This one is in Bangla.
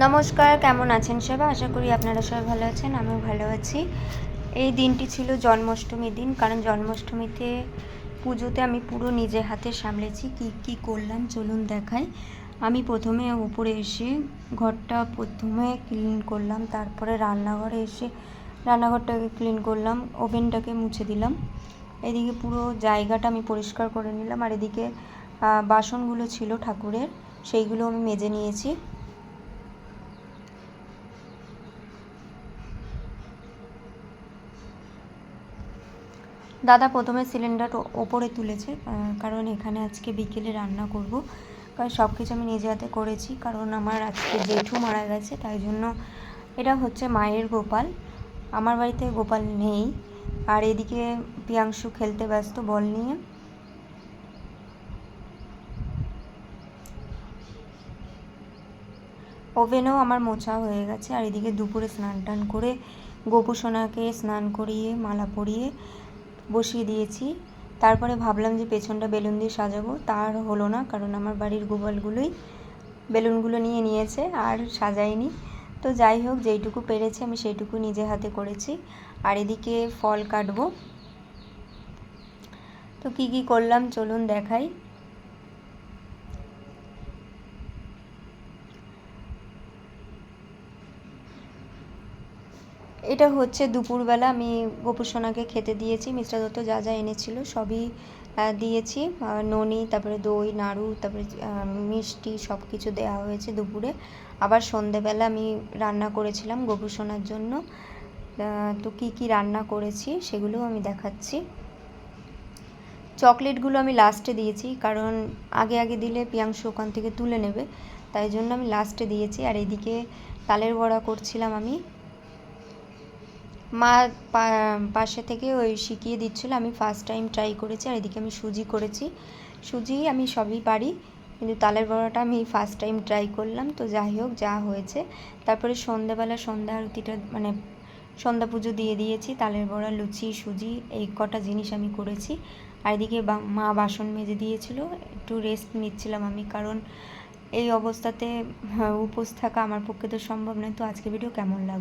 নমস্কার, কেমন আছেন সবাই? আশা করি আপনারা সবাই ভালো আছেন, আমিও ভালো আছি। এই দিনটি ছিল জন্মাষ্টমীর দিন, কারণ জন্মাষ্টমীতে পুজোতে আমি পুরো নিজে হাতে সামলেছি। কি করলাম চলুন দেখাই। আমি প্রথমে উপরে এসে ঘরটা প্রথমে ক্লিন করলাম, তারপরে রান্নাঘরে এসে রান্নাঘরটাকে ক্লিন করলাম, ওভেনটাকে মুছে দিলাম। এদিকে পুরো জায়গাটা আমি পরিষ্কার করে নিলাম, আর এদিকে বাসনগুলো ছিল ঠাকুরের, সেইগুলো আমি মেজে নিয়েছি। দাদা প্রথমে সিলিন্ডার ওপরে তুলেছে, কারণ এখানে আজকে বিকেলে রান্না করব। কারণ সব কিছু আমি নিজে হাতে করেছি, কারণ আমার আজকে জেঠু মারা গেছে, তাই জন্য। এটা হচ্ছে মায়ের গোপাল, আমার বাড়িতে গোপাল নেই। আর এদিকে প্রিয়াংশু খেলতে ব্যস্ত বল নিয়ে। ওভেনও আমার মোছা হয়ে গেছে। আর এদিকে দুপুরে স্নান টান করে গোপু সোনাকে স্নান করিয়ে মালা পরিয়ে বসিয়ে দিয়েছি। তারপরে ভাবলাম যে পেছনটা বেলুন দিয়ে সাজাবো, তার হলো না, কারণ আমার বাড়ির গোপালগুলোই বেলুনগুলো নিয়ে নিয়েছে আর সাজাইনি। তো যাই হোক, যেইটুকু পেরেছি আমি সেইটুকু নিজে হাতে করেছি। আর এদিকে ফল কাটবো। তো কি করলাম চলুন দেখাই। এটা হচ্ছে দুপুরবেলা আমি গোপু সোনাকে খেতে দিয়েছি। মিস্টার দত্ত যা যা এনেছিল সবই দিয়েছি। ননি, তারপরে দই, নাড়ু, তারপরে মিষ্টি সব কিছু দেওয়া হয়েছে দুপুরে। আবার সন্ধেবেলা আমি রান্না করেছিলাম গোপু সোনার জন্য। তো কি রান্না করেছি সেগুলোও আমি দেখাচ্ছি। চকলেটগুলো আমি লাস্টে দিয়েছি, কারণ আগে দিলে প্রিয়াংশু ওখান থেকে তুলে নেবে, তাই জন্য আমি লাস্টে দিয়েছি। আর এদিকে তালের বড়া করছিলাম আমি। মা পাশে থেকে ওই শিখিয়ে দিচ্ছিলো, আমি ফার্স্ট টাইম ট্রাই করেছি। আর এদিকে আমি সুজি করেছি। সুজি আমি সবই পারি, কিন্তু তালের বড়াটা আমি ফার্স্ট টাইম ট্রাই করলাম। তো যাই হোক, যা হয়েছে। তারপরে সন্ধ্যাবেলা সন্ধ্যা আরতিটা মানে সন্ধ্যা পুজো দিয়ে দিয়েছি। তালের বড়া, লুচি, সুজি এই কটা জিনিস আমি করেছি। আর এদিকে মা বাসন মেজে দিয়েছিল, একটু রেস্ট নিচ্ছিলাম আমি, কারণ এই অবস্থাতে উপোস থাকা আমার পক্ষে তো সম্ভব নয়। তো আজকে ভিডিও কেমন লাগবে।